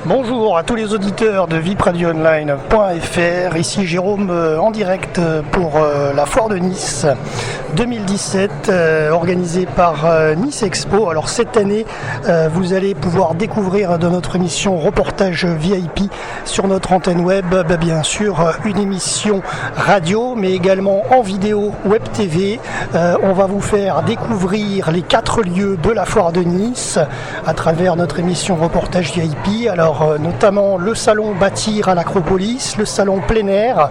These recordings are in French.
Bonjour à tous les auditeurs de vipradioonline.fr, ici Jérôme en direct pour la Foire de Nice 2017 organisée par Nice Expo. Alors cette année, vous allez pouvoir découvrir dans notre émission Reportage VIP sur notre antenne web, bien sûr une émission radio, mais également en vidéo web TV. On va vous faire découvrir les 4 lieux de la Foire de Nice à travers notre émission Reportage VIP. Alors notamment le salon Bâtir à l'Acropolis, le salon plein air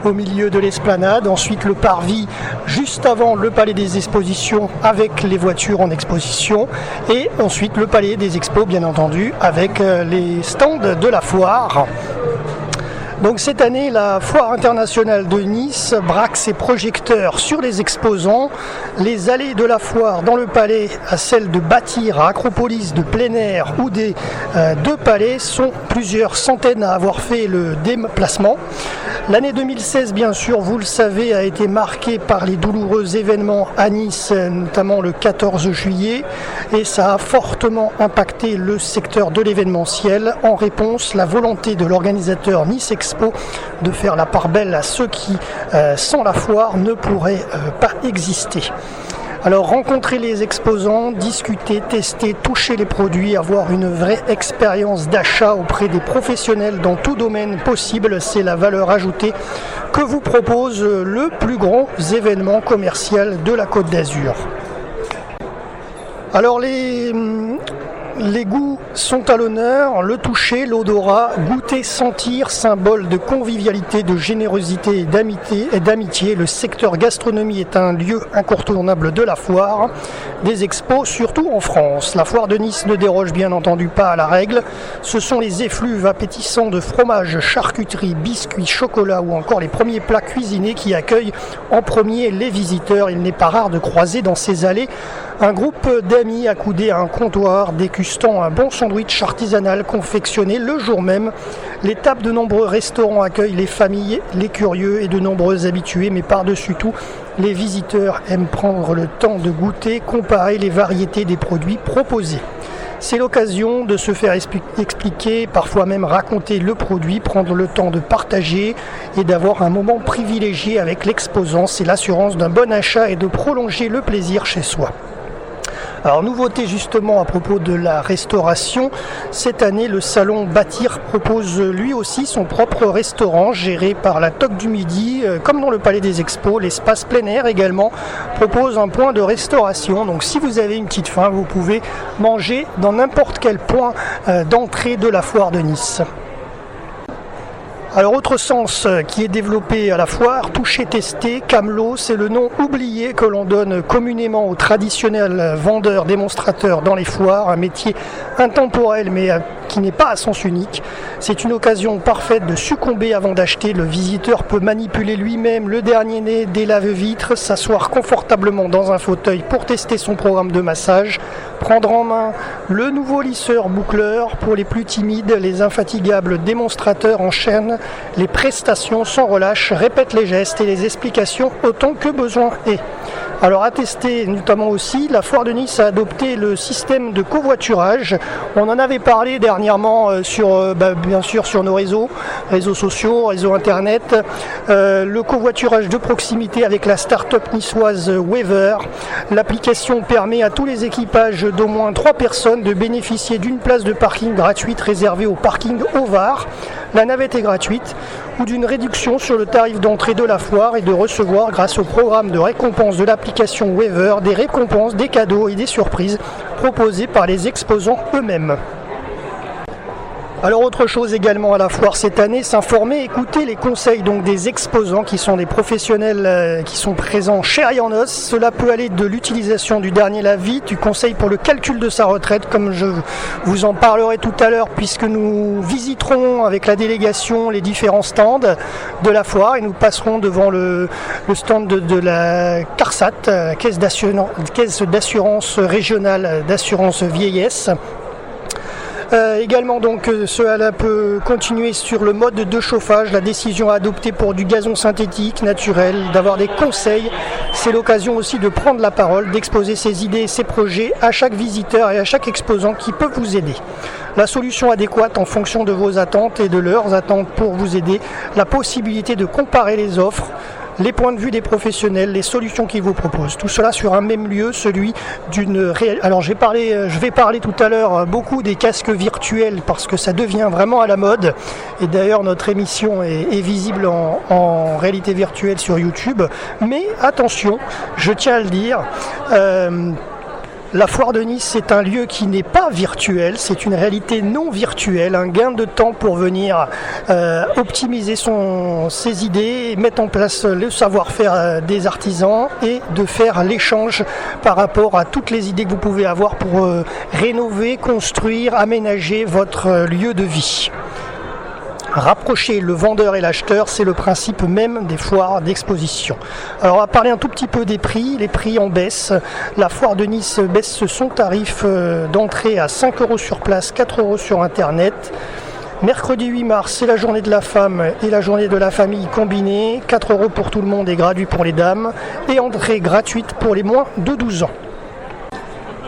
au milieu de l'esplanade, ensuite le parvis juste avant le palais des expositions avec les voitures en exposition, et ensuite le palais des expos bien entendu avec les stands de la foire. Donc cette année, la Foire internationale de Nice braque ses projecteurs sur les exposants. Les allées de la foire dans le palais à celles de Bâtir à Acropolis, de plein air ou des deux palais sont plusieurs centaines à avoir fait le déplacement. L'année 2016, bien sûr, vous le savez, a été marquée par les douloureux événements à Nice, notamment le 14 juillet, et ça a fortement impacté le secteur de l'événementiel. En réponse, la volonté de l'organisateur Nice Expo de faire la part belle à ceux qui, sans la foire, ne pourraient pas exister. Alors rencontrer les exposants, discuter, tester, toucher les produits, avoir une vraie expérience d'achat auprès des professionnels dans tout domaine possible, c'est la valeur ajoutée que vous propose le plus grand événement commercial de la Côte d'Azur. Alors les goûts sont à l'honneur, le toucher, l'odorat, goûter, sentir, symbole de convivialité, de générosité et d'amitié. Le secteur gastronomie est un lieu incontournable de la foire, des expos, surtout en France. La foire de Nice ne déroge bien entendu pas à la règle. Ce sont les effluves appétissants de fromage, charcuterie, biscuits, chocolat ou encore les premiers plats cuisinés qui accueillent en premier les visiteurs. Il n'est pas rare de croiser dans ces allées un groupe d'amis accoudés à un comptoir, dégustant un bon sandwich artisanal confectionné le jour même. Les tables de nombreux restaurants accueillent les familles, les curieux et de nombreux habitués, mais par-dessus tout, les visiteurs aiment prendre le temps de goûter, comparer les variétés des produits proposés. C'est l'occasion de se faire expliquer, parfois même raconter le produit, prendre le temps de partager et d'avoir un moment privilégié avec l'exposant. C'est l'assurance d'un bon achat et de prolonger le plaisir chez soi. Alors nouveauté justement à propos de la restauration, cette année le salon Bâtir propose lui aussi son propre restaurant géré par la Toque du Midi, comme dans le Palais des Expos. L'espace plein air également propose un point de restauration, donc si vous avez une petite faim, vous pouvez manger dans n'importe quel point d'entrée de la foire de Nice. Alors autre sens qui est développé à la foire, toucher, tester, camelot, c'est le nom oublié que l'on donne communément aux traditionnels vendeurs démonstrateurs dans les foires, un métier intemporel mais qui n'est pas à sens unique. C'est une occasion parfaite de succomber avant d'acheter. Le visiteur peut manipuler lui-même le dernier né des lave-vitres, s'asseoir confortablement dans un fauteuil pour tester son programme de massage, prendre en main le nouveau lisseur boucleur. Pour les plus timides, les infatigables démonstrateurs enchaînent les prestations sans relâche, répètent les gestes et les explications autant que besoin est. Alors à tester notamment aussi, la Foire de Nice a adopté le système de covoiturage. On en avait parlé dernièrement bien sûr sur nos réseaux sociaux, réseaux internet. Le covoiturage de proximité avec la start-up niçoise Weaver. L'application permet à tous les équipages d'au moins 3 personnes de bénéficier d'une place de parking gratuite réservée au parking au Var. La navette est gratuite, ou d'une réduction sur le tarif d'entrée de la foire, et de recevoir, grâce au programme de récompense de l'application Weaver, des récompenses, des cadeaux et des surprises proposées par les exposants eux-mêmes. Alors autre chose également à la foire cette année, s'informer, écouter les conseils donc des exposants qui sont des professionnels qui sont présents chair et en os. Cela peut aller de l'utilisation du dernier lave-vitre, du conseil pour le calcul de sa retraite, comme je vous en parlerai tout à l'heure, puisque nous visiterons avec la délégation les différents stands de la foire et nous passerons devant le stand de la CARSAT, caisse d'assurance régionale d'assurance vieillesse. Également donc cela peut continuer sur le mode de chauffage, la décision à adopter pour du gazon synthétique, naturel, d'avoir des conseils. C'est l'occasion aussi de prendre la parole, d'exposer ses idées et ses projets à chaque visiteur et à chaque exposant qui peut vous aider. La solution adéquate en fonction de vos attentes et de leurs attentes pour vous aider, la possibilité de comparer les offres, les points de vue des professionnels, les solutions qu'ils vous proposent. Tout cela sur un même lieu, celui d'une réelle... Alors je vais parler tout à l'heure beaucoup des casques virtuels parce que ça devient vraiment à la mode. Et d'ailleurs notre émission est visible en réalité virtuelle sur YouTube. Mais attention, je tiens à le dire, la foire de Nice, c'est un lieu qui n'est pas virtuel, c'est une réalité non virtuelle, un gain de temps pour venir optimiser ses idées, mettre en place le savoir-faire des artisans et de faire l'échange par rapport à toutes les idées que vous pouvez avoir pour rénover, construire, aménager votre lieu de vie. Rapprocher le vendeur et l'acheteur, c'est le principe même des foires d'exposition. Alors on va parler un tout petit peu des prix, les prix en baisse. La foire de Nice baisse son tarif d'entrée à 5 € sur place, 4 € sur internet. Mercredi 8 mars, c'est la journée de la femme et la journée de la famille combinée, 4 € pour tout le monde et gratuit pour les dames, et entrée gratuite pour les moins de 12 ans.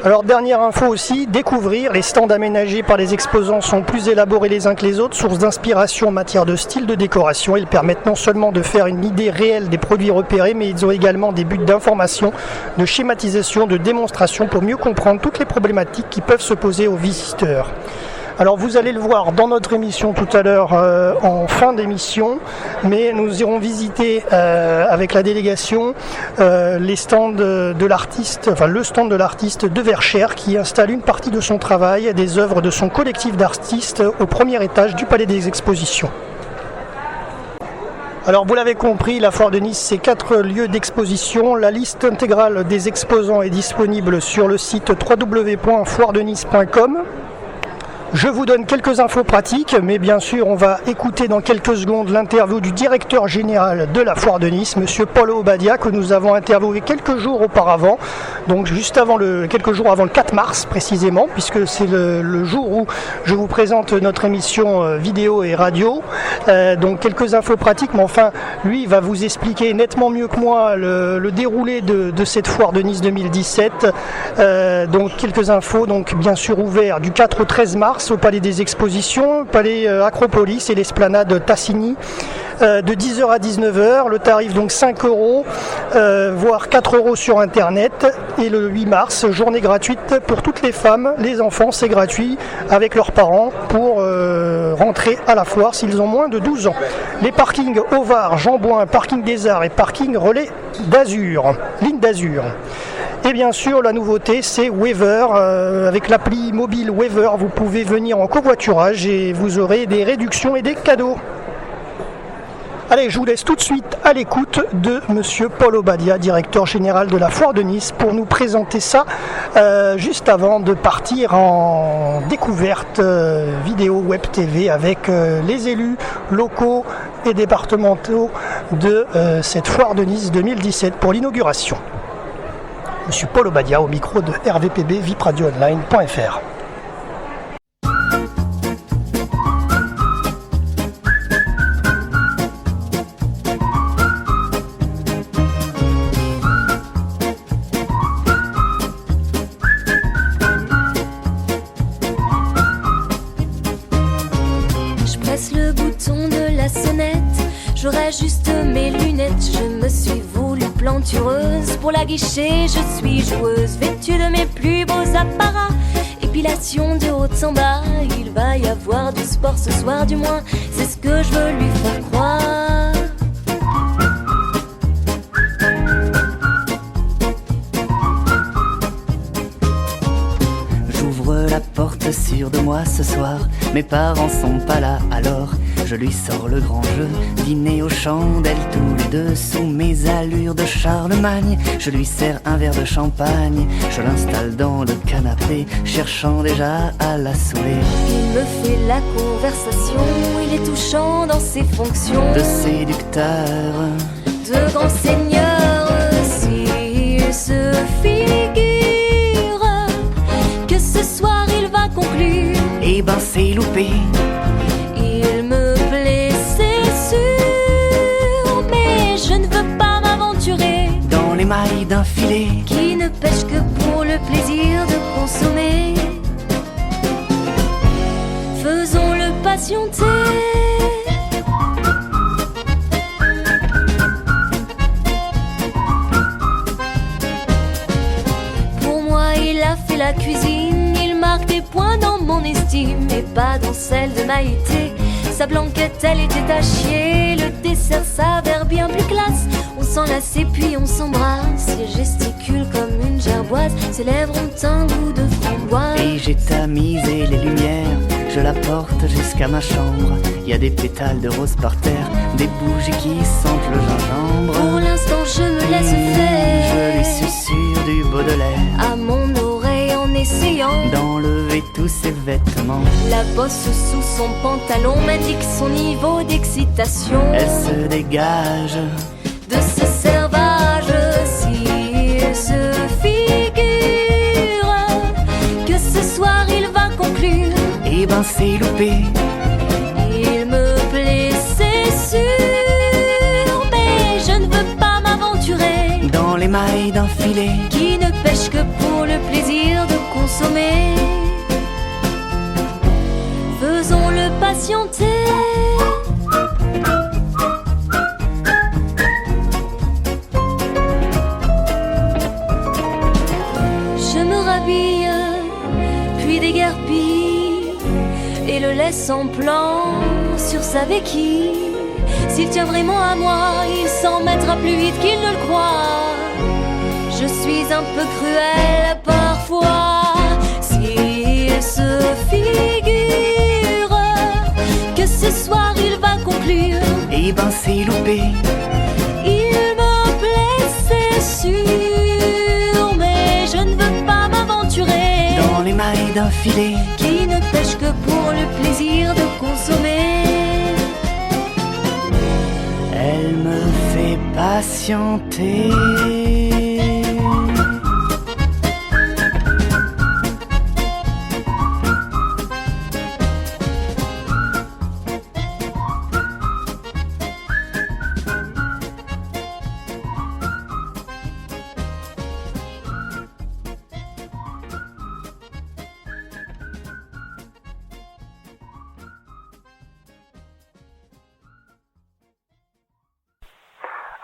Alors dernière info aussi, découvrir les stands aménagés par les exposants sont plus élaborés les uns que les autres, source d'inspiration en matière de style de décoration. Ils permettent non seulement de faire une idée réelle des produits repérés, mais ils ont également des buts d'information, de schématisation, de démonstration pour mieux comprendre toutes les problématiques qui peuvent se poser aux visiteurs. Alors vous allez le voir dans notre émission tout à l'heure en fin d'émission, mais nous irons visiter avec la délégation les stands de l'artiste, enfin le stand de l'artiste de Verchères qui installe une partie de son travail, des œuvres de son collectif d'artistes au premier étage du Palais des Expositions. Alors vous l'avez compris, la foire de Nice, c'est 4 lieux d'exposition. La liste intégrale des exposants est disponible sur le site www.foiredenice.com. Je vous donne quelques infos pratiques, mais bien sûr, on va écouter dans quelques secondes l'interview du directeur général de la Foire de Nice, monsieur Paul Obadia, que nous avons interviewé quelques jours auparavant, donc juste avant quelques jours avant le 4 mars précisément, puisque c'est le jour où je vous présente notre émission vidéo et radio. Donc quelques infos pratiques, mais enfin, lui il va vous expliquer nettement mieux que moi le déroulé de cette Foire de Nice 2017. Donc quelques infos, donc bien sûr ouvert du 4 au 13 mars. Au Palais des Expositions, Palais Acropolis et l'esplanade Tassigny, de 10h à 19h, le tarif donc 5 €, voire 4 € sur internet, et le 8 mars, journée gratuite pour toutes les femmes, les enfants, c'est gratuit avec leurs parents pour rentrer à la foire s'ils ont moins de 12 ans. Les parkings au Var, Jean-Bouin, parking des Arts et parking relais d'Azur, ligne d'Azur. Et bien sûr, la nouveauté, c'est Weaver. Avec l'appli mobile Weaver, vous pouvez venir en covoiturage et vous aurez des réductions et des cadeaux. Allez, je vous laisse tout de suite à l'écoute de monsieur Paul Obadia, directeur général de la Foire de Nice, pour nous présenter ça juste avant de partir en découverte vidéo web TV avec les élus locaux et départementaux de cette Foire de Nice 2017 pour l'inauguration. Monsieur Paul Obadia au micro de RVPB vipradioonline.fr. Je presse le bouton de la sonnette, je rajuste mes lunettes, je me suis voulu plantureuse. Pour la guichet, je suis joueuse, vêtue de mes plus beaux apparats. Épilation de haut en bas, il va y avoir du sport ce soir du moins, c'est ce que je veux lui faire croire. J'ouvre la porte sûre de moi ce soir, mes parents sont pas là alors je lui sors le grand jeu, dîner aux chandelles tous les deux, sous mes allures de Charlemagne. Je lui sers un verre de champagne, je l'installe dans le canapé, cherchant déjà à la saouler. Il me fait la conversation, il est touchant dans ses fonctions de séducteur, de grand seigneur. S'il se figure que ce soir il va conclure, et ben défilé. Il me plaît, c'est sûr, mais je ne veux pas m'aventurer dans les mailles d'un filet qui ne pêche que pour le plaisir de consommer. Faisons-le patienter. Pour moi, il a fait la cuisine, il marque des points dans mon estime, et pas dans celle de Maïté. Sa blanquette, elle était à chier, le dessert s'avère bien plus classe. On s'enlace et puis on s'embrasse, il gesticule comme une gerboise, ses lèvres ont un goût de framboise. Et j'ai tamisé les lumières, je la porte jusqu'à ma chambre. Il y a des pétales de rose par terre, des bougies qui sentent le gingembre. Pour l'instant je me laisse faire, je lui susurre du Baudelaire à mon oreille en essayant d'enlever tous ses vêtements. La bosse sous son pantalon m'indique son niveau d'excitation. Elle se dégage de ce servage, s'il se figure que ce soir il va conclure. Eh ben c'est loupé. Il me plaît, c'est sûr, mais je ne veux pas m'aventurer dans les mailles d'un filet qui ne pêche que pour le plaisir de consommer. Faisons-le patienter. Je me rhabille, puis déguerpis, et le laisse en plan sur sa béquille. S'il tient vraiment à moi, il s'en mettra plus vite qu'il ne le croit. Je suis un peu cruelle parfois. S'il se figure que ce soir il va conclure, eh ben c'est loupé. Il me plaît, c'est sûr, mais je ne veux pas m'aventurer dans les mailles d'un filet qui ne pêche que pour le plaisir de consommer. Elle me fait patienter.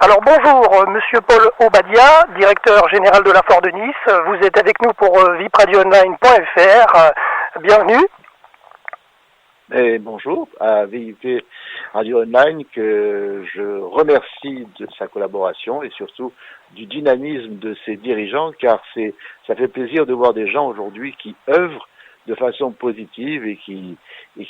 Alors bonjour, Monsieur Paul Obadia, directeur général de la Foire de Nice. Vous êtes avec nous pour vipradioonline.fr. Bienvenue. Et bonjour à VIP Radio Online, que je remercie de sa collaboration et surtout du dynamisme de ses dirigeants, car ça fait plaisir de voir des gens aujourd'hui qui œuvrent de façon positive et qui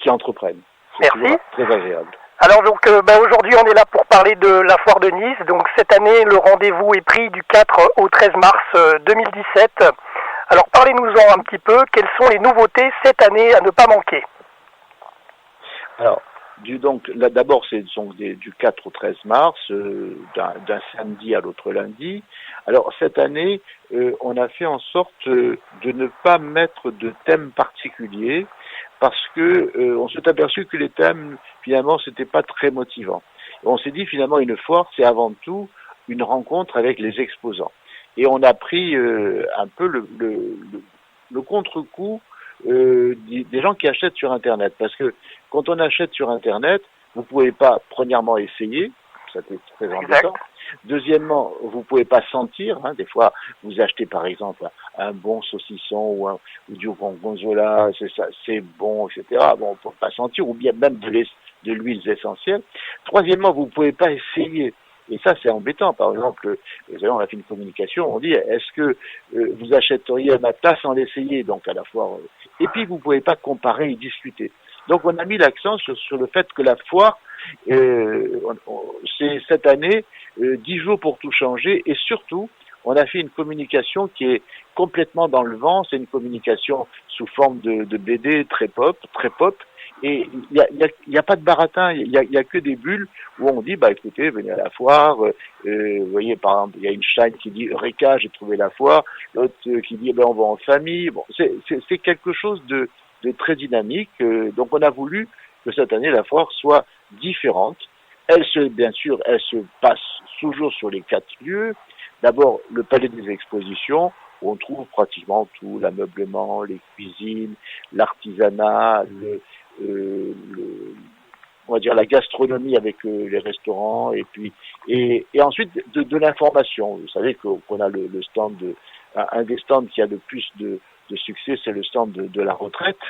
entreprennent. C'est Merci. Très agréable. Alors donc aujourd'hui on est là pour parler de la Foire de Nice. Donc cette année le rendez-vous est pris du 4 au 13 mars 2017. Alors parlez-nous-en un petit peu, quelles sont les nouveautés cette année à ne pas manquer? Alors, là d'abord c'est du 4 au 13 mars, d'un samedi à l'autre lundi. Alors cette année on a fait en sorte de ne pas mettre de thème particulier, parce que on s'est aperçu que les thèmes, finalement, c'était pas très motivant. On s'est dit, finalement, une foire, c'est avant tout une rencontre avec les exposants. Et on a pris un peu le contre-coup des gens qui achètent sur Internet. Parce que quand on achète sur Internet, vous pouvez pas, premièrement, essayer, ça c'est très embêtant. Deuxièmement, vous pouvez pas sentir, des fois, vous achetez par exemple un bon saucisson ou du gorgonzola, c'est bon, etc. Bon, on peut pas sentir, ou bien même de l'huile essentielle. Troisièmement, vous pouvez pas essayer. Et ça, c'est embêtant. Par exemple, on a fait une communication, on dit, est-ce que vous achèteriez à ma place sans l'essayer, donc à la foire. Et puis, vous pouvez pas comparer et discuter. Donc, on a mis l'accent sur le fait que la foire, c'est cette année 10 jours pour tout changer, et surtout, on a fait une communication qui est complètement dans le vent. C'est une communication sous forme de BD très pop, et il y a pas de baratin, il y a que des bulles où on dit, écoutez, venez à la foire. Vous voyez, par exemple, il y a une chaîne qui dit Reka, j'ai trouvé la foire, l'autre qui dit on va en famille. Bon, c'est quelque chose de très dynamique. Donc on a voulu que cette année la foire soit différente. Bien sûr, elle se passe toujours sur les 4 lieux. D'abord, le palais des expositions, où on trouve pratiquement tout, l'ameublement, les cuisines, l'artisanat, on va dire la gastronomie avec les restaurants, et ensuite de l'information. Vous savez qu'on a le stand un des stands qui a le plus de succès, c'est le stand de la retraite,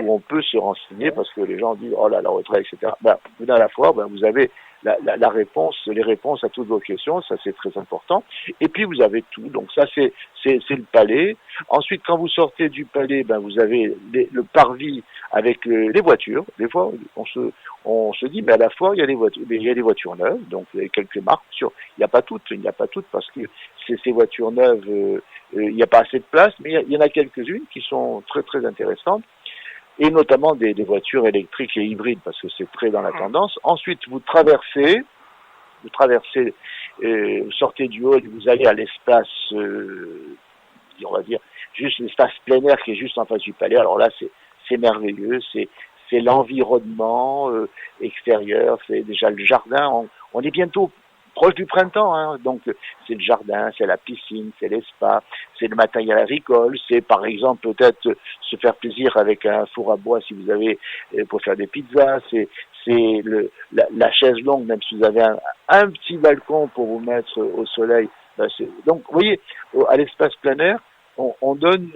où on peut se renseigner parce que les gens disent oh là la retraite, etc. Vous à la fois, vous avez la réponse, les réponses à toutes vos questions, ça c'est très important. Et puis vous avez tout, donc ça c'est le palais. Ensuite, quand vous sortez du palais, vous avez le parvis avec les voitures. Des fois, on se dit, à la fois il y a des voitures neuves, donc il y a quelques marques. Il n'y a pas toutes parce que ces voitures neuves, il n'y a pas assez de place, mais il y en a quelques-unes qui sont très très intéressantes. Et notamment des voitures électriques et hybrides, parce que c'est très dans la tendance. Ensuite, vous traversez, vous sortez du hall, vous allez à l'espace, on va dire, juste l'espace plein air qui est juste en face du palais. Alors là, c'est merveilleux, c'est l'environnement extérieur, c'est déjà le jardin. On est bientôt proche du printemps, donc c'est le jardin, c'est la piscine, c'est les spas, c'est le matériel agricole, c'est par exemple peut-être se faire plaisir avec un four à bois si vous avez pour faire des pizzas, c'est la chaise longue, même si vous avez un petit balcon pour vous mettre au soleil. Donc vous voyez, à l'espace plein air, on donne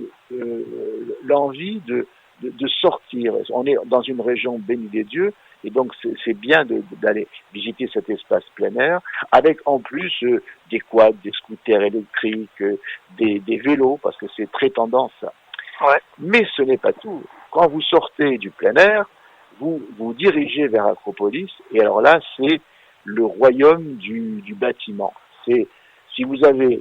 l'envie de sortir. On est dans une région bénie des dieux, et donc c'est bien d'aller visiter cet espace plein air, avec en plus des quads, des scooters électriques, des vélos, parce que c'est très tendance ça. Ouais. Mais ce n'est pas tout. Quand vous sortez du plein air, vous vous dirigez vers Acropolis, et alors là c'est le royaume du bâtiment. Si vous avez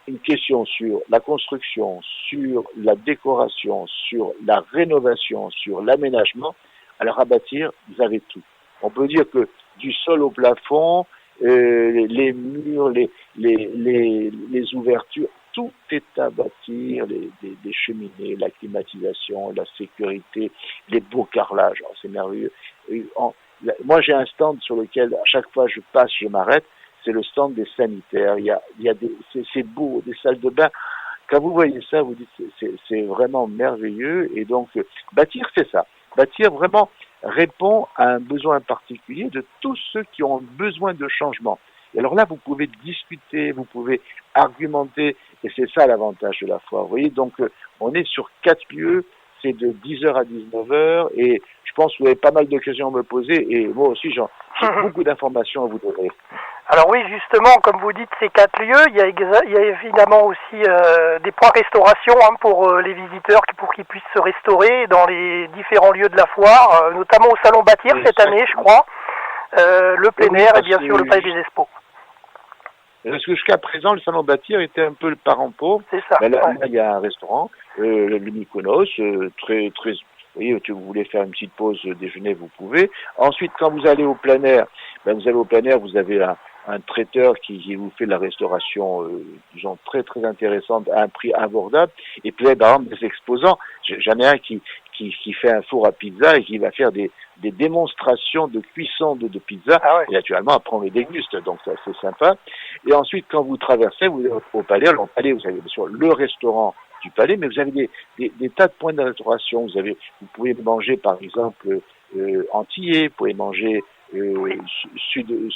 une question sur la construction, sur la décoration, sur la rénovation, sur l'aménagement, alors à bâtir, vous avez tout. On peut dire que du sol au plafond, les murs, les ouvertures, tout est à bâtir, des cheminées, la climatisation, la sécurité, les beaux carrelages, c'est merveilleux. Moi j'ai un stand sur lequel à chaque fois je passe, je m'arrête, c'est le stand des sanitaires. C'est beau, des salles de bain. Quand vous voyez ça, vous dites c'est vraiment merveilleux. Et donc bâtir, c'est ça. Bâtir vraiment répond à un besoin particulier de tous ceux qui ont besoin de changement. Et alors là, vous pouvez discuter, vous pouvez argumenter, et c'est ça l'avantage de la foire. Vous voyez, donc on est sur 4 lieux, c'est de 10h à 19h, et je pense que vous avez pas mal de questions à me poser, et moi aussi j'ai beaucoup d'informations à vous donner. Alors oui, justement, comme vous dites, ces 4 lieux, il y a évidemment aussi des points restauration pour les visiteurs pour qu'ils puissent se restaurer dans les différents lieux de la foire, notamment au Salon Bâtir cette année, je crois, le plein air et bien sûr le Palais des Expos. Parce que jusqu'à présent, le Salon Bâtir était un peu le parent pauvre. C'est ça. Mais là, il y a un restaurant, le Mykonos, très très. Vous voyez, si vous voulez faire une petite pause déjeuner, vous pouvez. Ensuite, quand vous allez au plein air, vous avez un traiteur qui vous fait de la restauration, disons, très très intéressante à un prix abordable. Et puis, par exemple, des exposants. J'en ai un qui fait un four à pizza et qui va faire des démonstrations de cuisson de pizza. Ah ouais. Et naturellement, après, on les déguste, donc ça, c'est sympa. Et ensuite, quand vous traversez, vous allez au palais. Alors, au palais, vous avez bien sûr le restaurant du palais, mais vous avez des tas de points de restauration. Vous pouvez manger, par exemple, antillais, vous pouvez manger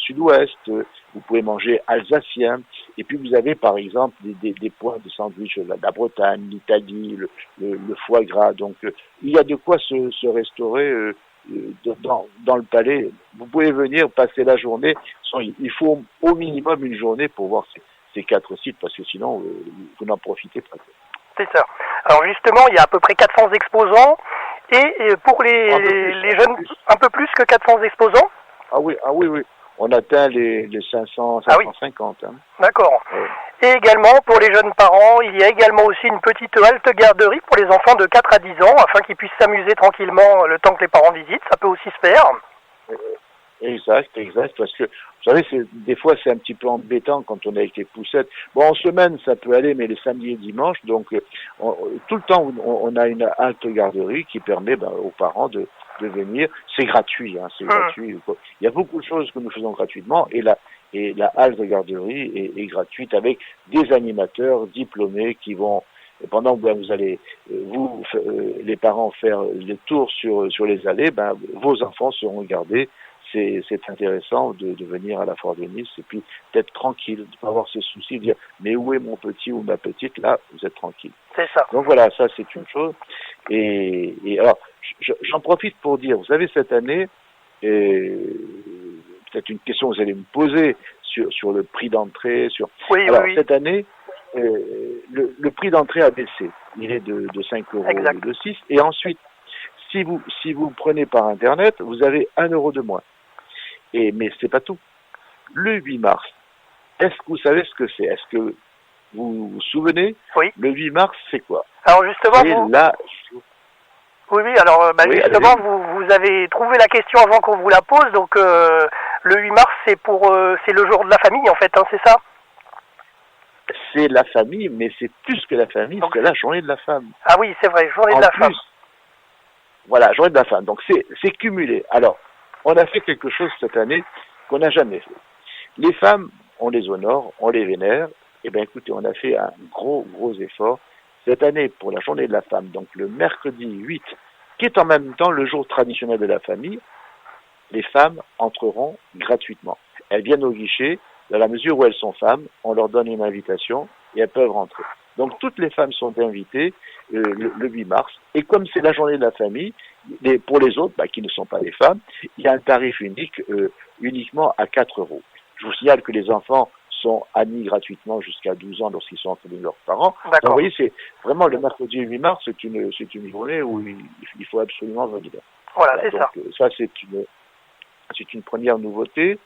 sud-ouest, vous pouvez manger alsacien, et puis vous avez par exemple des points de sandwich, la Bretagne, l'Italie, le foie gras, donc il y a de quoi se restaurer dans le palais. Vous pouvez venir passer la journée, il faut au minimum une journée pour voir ces 4 sites, parce que sinon vous n'en profitez pas. C'est ça. Alors justement, il y a à peu près 400 exposants, et pour les jeunes, un peu plus que 400 exposants. Ah oui. On atteint les 500, 550. Ah oui. D'accord. Ouais. Et également, pour les jeunes parents, il y a également aussi une petite halte garderie pour les enfants de 4 à 10 ans, afin qu'ils puissent s'amuser tranquillement le temps que les parents visitent. Ça peut aussi se faire. Exact, parce que, vous savez, des fois, c'est un petit peu embêtant quand on est avec les poussettes. Bon, en semaine, ça peut aller, mais les samedis et dimanches, donc, tout le temps, on a une halte garderie qui permet aux parents de venir. C'est gratuit, c'est gratuit. Il y a beaucoup de choses que nous faisons gratuitement, et la halte garderie est gratuite avec des animateurs diplômés qui vont, pendant que vous allez, les parents, faire les tours sur les allées, vos enfants seront gardés. C'est intéressant de venir à la foire de Nice et puis d'être tranquille, de ne pas avoir ce souci de dire mais où est mon petit ou ma petite, là vous êtes tranquille. C'est ça. Donc voilà, ça c'est une chose. Et alors j'en profite pour dire, vous savez, cette année, peut-être une question que vous allez me poser sur le prix d'entrée, oui. Cette année, le prix d'entrée a baissé. Il est de 5 euros exact. De 6. Et ensuite, si vous prenez par Internet, vous avez 1 euro de moins. Mais c'est pas tout. Le 8 mars, est-ce que vous savez ce que c'est? Est-ce que vous vous souvenez? Oui. Le 8 mars, c'est quoi? Alors justement, Oui, alors justement, vous avez trouvé la question avant qu'on vous la pose, donc le 8 mars, c'est le jour de la famille, en fait, c'est ça? C'est la famille, mais c'est plus que la famille, donc, c'est la journée de la femme. Ah oui, c'est vrai, journée de la femme. Voilà, journée de la femme. Donc c'est cumulé. Alors, on a fait quelque chose cette année qu'on n'a jamais fait. Les femmes, on les honore, on les vénère. Eh bien, écoutez, on a fait un gros effort cette année pour la journée de la femme. Donc, le mercredi 8, qui est en même temps le jour traditionnel de la famille, les femmes entreront gratuitement. Elles viennent au guichet. Dans la mesure où elles sont femmes, on leur donne une invitation et elles peuvent rentrer. Donc toutes les femmes sont invitées le 8 mars. Et comme c'est la journée de la famille, pour les autres, qui ne sont pas des femmes, il y a un tarif unique, uniquement à 4 euros. Je vous signale que les enfants sont admis gratuitement jusqu'à 12 ans lorsqu'ils sont accompagnés de leurs parents. Donc vous voyez, c'est vraiment le mercredi 8 mars, c'est une journée où il faut absolument venir. Voilà, c'est donc, ça. Ça, c'est une première nouveauté.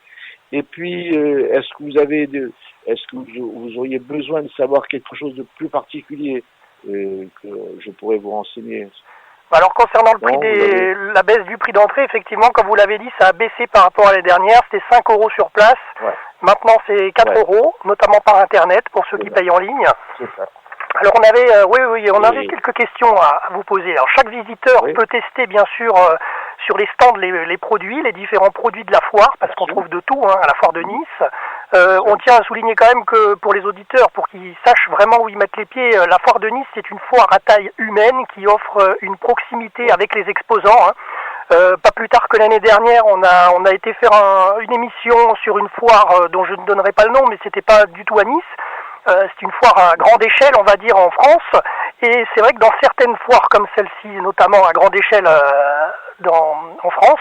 Et puis, est-ce que vous auriez besoin de savoir quelque chose de plus particulier que je pourrais vous renseigner? Alors concernant le prix la baisse du prix d'entrée, effectivement, comme vous l'avez dit, ça a baissé par rapport à l'année dernière. C'était 5 euros sur place. Ouais. Maintenant, c'est 4 euros, notamment par Internet, pour ceux qui payent en ligne. C'est ça. Alors on avait, on avait quelques questions à vous poser. Alors chaque visiteur peut tester bien sûr sur les stands les produits, les différents produits de la foire, parce qu'on trouve de tout à la foire de Nice. On tient à souligner quand même que pour les auditeurs, pour qu'ils sachent vraiment où ils mettent les pieds, la foire de Nice c'est une foire à taille humaine qui offre une proximité avec les exposants. Pas plus tard que l'année dernière, on a été faire une émission sur une foire dont je ne donnerai pas le nom, mais c'était pas du tout à Nice. C'est une foire à grande échelle, on va dire, en France. Et c'est vrai que dans certaines foires comme celle-ci, notamment à grande échelle en France,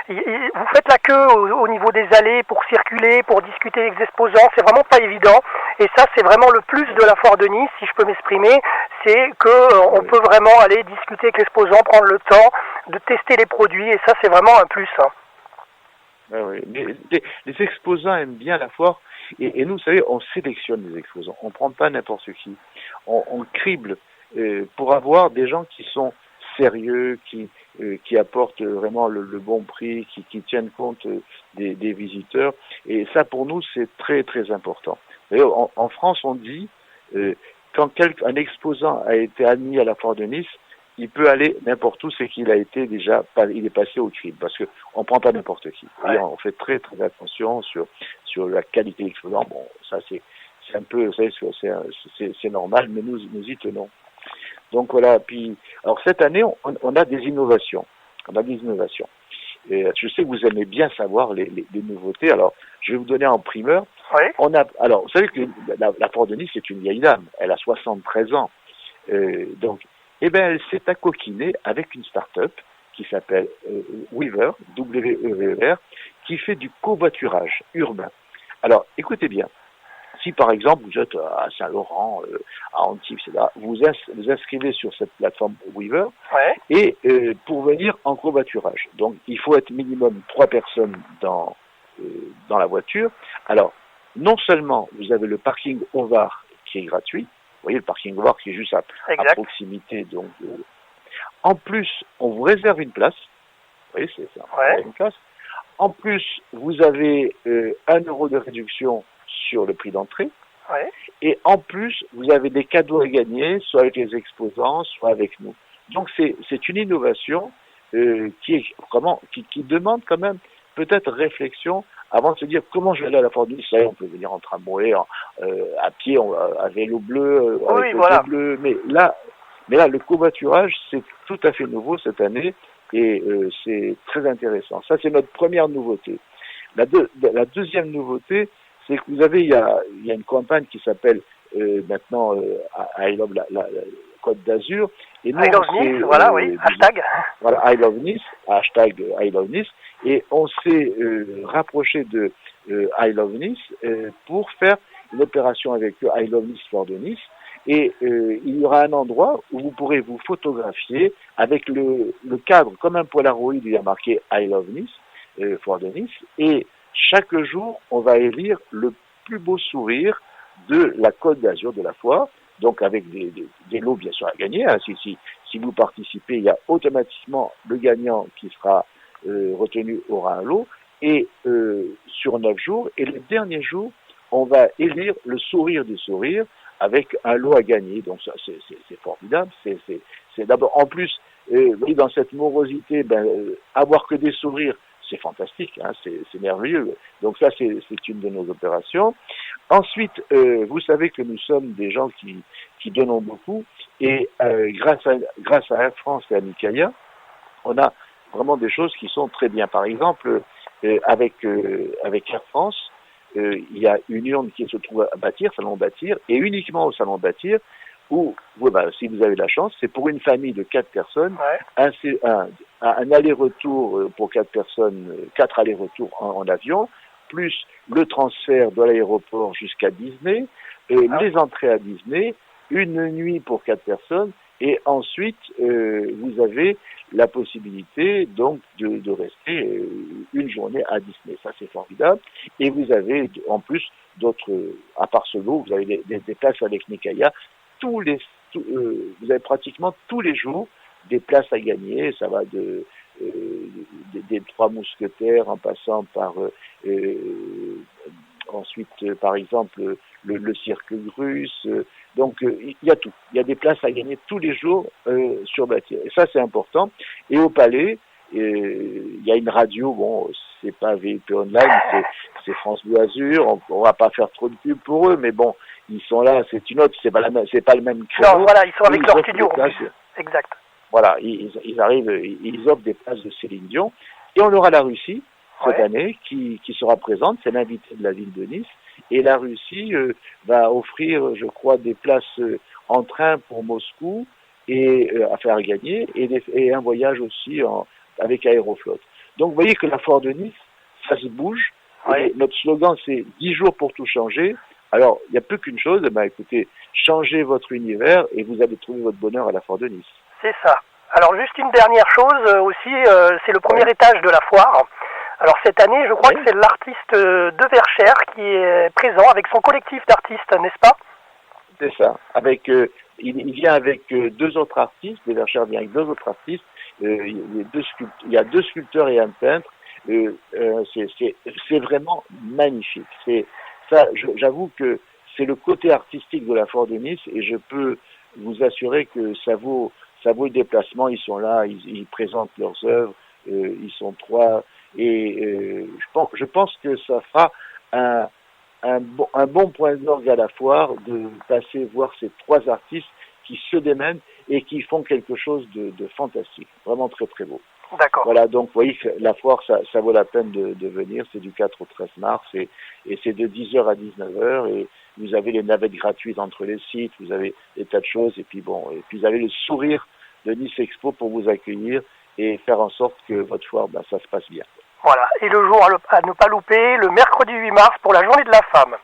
vous faites la queue au niveau des allées pour circuler, pour discuter avec les exposants. C'est vraiment pas évident. Et ça, c'est vraiment le plus de la foire de Nice, si je peux m'exprimer. C'est que on peut vraiment aller discuter avec l'exposant, prendre le temps de tester les produits. Et ça, c'est vraiment un plus. Oui. Les exposants aiment bien la foire. Et nous, vous savez, on sélectionne les exposants. On ne prend pas n'importe qui. On crible pour avoir des gens qui sont sérieux, qui apportent vraiment le bon prix, qui tiennent compte des visiteurs. Et ça, pour nous, c'est très, très important. D'ailleurs, en France, on dit, quand un exposant a été admis à la foire de Nice, il peut aller n'importe où, c'est qu'il a été il est passé au crible, parce que on prend pas n'importe qui. Et on fait très, très attention sur la qualité de l'exposant. Bon, ça, c'est un peu, vous savez, c'est normal, mais nous y tenons. Donc voilà. Puis, alors cette année, on a des innovations. Et je sais que vous aimez bien savoir les nouveautés. Alors, je vais vous donner en primeur. Oui. Alors, vous savez que la foire de Nice, c'est une vieille dame. Elle a 73 ans. Donc, elle s'est accoquinée avec une start-up qui s'appelle Weaver, W-E-V-E-R, qui fait du covoiturage urbain. Alors, écoutez bien. Si, par exemple, vous êtes à Saint-Laurent, à Antibes, etc., vous inscrivez sur cette plateforme Weaver et pour venir en covoiturage. Donc, il faut être minimum 3 personnes dans la voiture. Alors, non seulement vous avez le parking Ovar qui est gratuit, vous voyez le parking Ovar qui est juste à proximité. Donc, en plus, on vous réserve une place. Vous voyez, c'est ça. Une place. en plus, vous avez 1 euro de réduction sur le prix d'entrée. Ouais. Et en plus, vous avez des cadeaux à gagner, soit avec les exposants, soit avec nous. Donc c'est une innovation qui demande quand même peut-être réflexion avant de se dire comment je vais aller à la Foire de Nice. Là, on peut venir en tramway, à pied, à vélo bleu, avec le bleu. Mais là, le covoiturage, c'est tout à fait nouveau cette année et c'est très intéressant. Ça, c'est notre première nouveauté. La deuxième nouveauté, c'est que vous avez, il y a une campagne qui s'appelle maintenant I Love la Côte d'Azur. Et nous, I Love Nice, voilà, oui, hashtag. Voilà, I Love Nice, hashtag I Love Nice. Et on s'est rapproché de I Love Nice pour faire une opération avec eux, I Love Nice, Foire de Nice. Et il y aura un endroit où vous pourrez vous photographier avec le cadre, comme un Polaroid, il y a marqué I Love Nice, Foire de Nice. Et chaque jour, on va élire le plus beau sourire de la Côte d'Azur de la foire, donc avec des lots bien sûr à gagner. Hein. Si vous participez, il y a automatiquement le gagnant qui sera retenu aura un lot, et sur 9 jours, et le dernier jour, on va élire le sourire du sourire avec un lot à gagner. Donc ça, c'est formidable. C'est d'abord, en plus, oui, dans cette morosité, avoir que des sourires, c'est fantastique, hein, c'est merveilleux. Donc ça, c'est une de nos opérations. Ensuite, vous savez que nous sommes des gens qui donnons beaucoup, et grâce à Air France et à Micaïa, on a vraiment des choses qui sont très bien. Par exemple, avec Air France, il y a une urne qui se trouve à Bâtir, Salon Bâtir, et uniquement au Salon Bâtir, où, si vous avez de la chance, c'est pour une famille de 4 personnes, ouais. un aller-retour pour 4 personnes, 4 allers-retours en avion, plus le transfert de l'aéroport jusqu'à Disney, les entrées à Disney, une nuit pour 4 personnes, et ensuite vous avez la possibilité donc de rester une journée à Disney. Ça, c'est formidable. Et vous avez en plus d'autres, à part ce lot, vous avez des places avec Micaïa. Vous avez pratiquement tous les jours des places à gagner. Ça va des 3 mousquetaires en passant par ensuite par exemple le cirque russe. Donc il y a tout. Il y a des places à gagner tous les jours sur Bâtir. Et ça, c'est important. Et au Palais, il y a une radio. Bon, c'est pas VP Online, c'est France Bleu Azur. On va pas faire trop de pub pour eux, mais bon, ils sont là. C'est une autre. C'est pas le même créneau. Non, voilà, ils sont avec leur studio. Exact. Voilà, ils arrivent, ils offrent des places de Céline Dion. Et on aura la Russie cette année qui sera présente. C'est l'invité de la ville de Nice. Et la Russie va offrir, je crois, des places en train pour Moscou et à faire gagner, et un voyage aussi avec Aéroflot. Donc vous voyez que la foire de Nice, ça se bouge. Et notre slogan, c'est 10 jours pour tout changer. Alors, il n'y a plus qu'une chose, écoutez, changez votre univers et vous allez trouver votre bonheur à la foire de Nice. C'est ça. Alors juste une dernière chose aussi, c'est le premier étage de la foire. Alors cette année, je crois que c'est l'artiste de Verchères qui est présent avec son collectif d'artistes, n'est-ce pas? C'est ça. Il vient avec 2 autres artistes. De Verchères vient avec 2 autres artistes. Il y a 2 sculpteurs et un peintre. C'est vraiment magnifique. J'avoue que c'est le côté artistique de la foire de Nice, et je peux vous assurer que ça vaut le déplacement. Ils sont là, ils présentent leurs œuvres. Ils sont 3. Et je pense que ça fera un bon point d'orgue à la foire de passer voir ces 3 artistes qui se démènent et qui font quelque chose de fantastique, vraiment très très beau. D'accord. Voilà, donc vous voyez que la foire, ça vaut la peine de venir. C'est du 4 au 13 mars et c'est de 10h à 19h, et vous avez les navettes gratuites entre les sites, vous avez des tas de choses, et puis vous avez le sourire de Nice Expo pour vous accueillir et faire en sorte que votre foire, ça se passe bien. Voilà, et le jour à ne pas louper, le mercredi 8 mars pour la journée de la femme.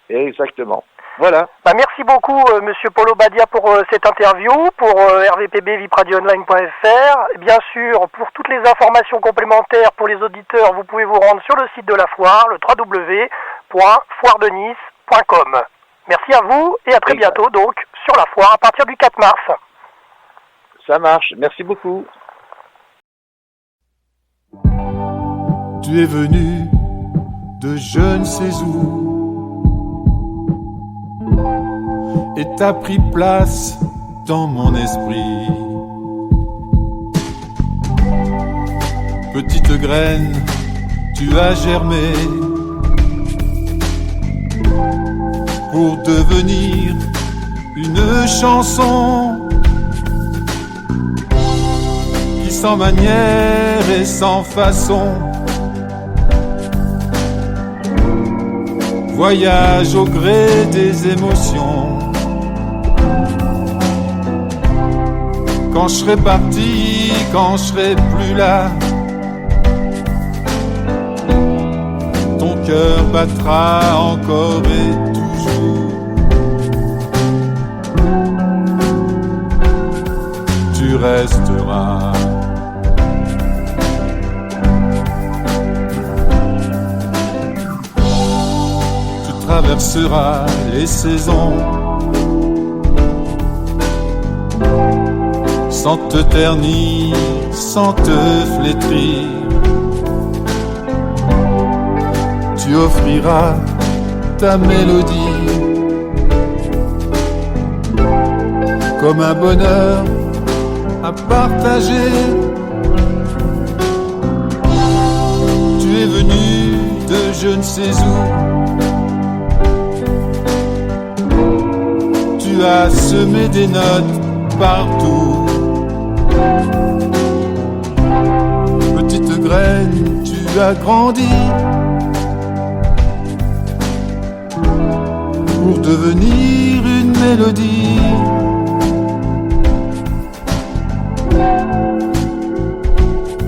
Exactement. Voilà. Merci beaucoup, Monsieur Polo Badia, pour cette interview, pour RVPB vipradioonline.fr. Bien sûr, pour toutes les informations complémentaires pour les auditeurs, vous pouvez vous rendre sur le site de la foire, le www.foiredenice.com. Merci à vous et à très bientôt, donc, sur la foire à partir du 4 mars. Ça marche. Merci beaucoup. Tu es venu de je ne sais où et t'as pris place dans mon esprit. Petite graine, tu as germé pour devenir une chanson qui sans manière et sans façon voyage au gré des émotions. Quand je serai parti, quand je serai plus là, ton cœur battra encore et toujours. Tu resteras. Tu traverseras les saisons sans te ternir, sans te flétrir. Tu offriras ta mélodie comme un bonheur à partager. Tu es venu de je ne sais où. Tu as semé des notes partout. Petite graine, tu as grandi pour devenir une mélodie.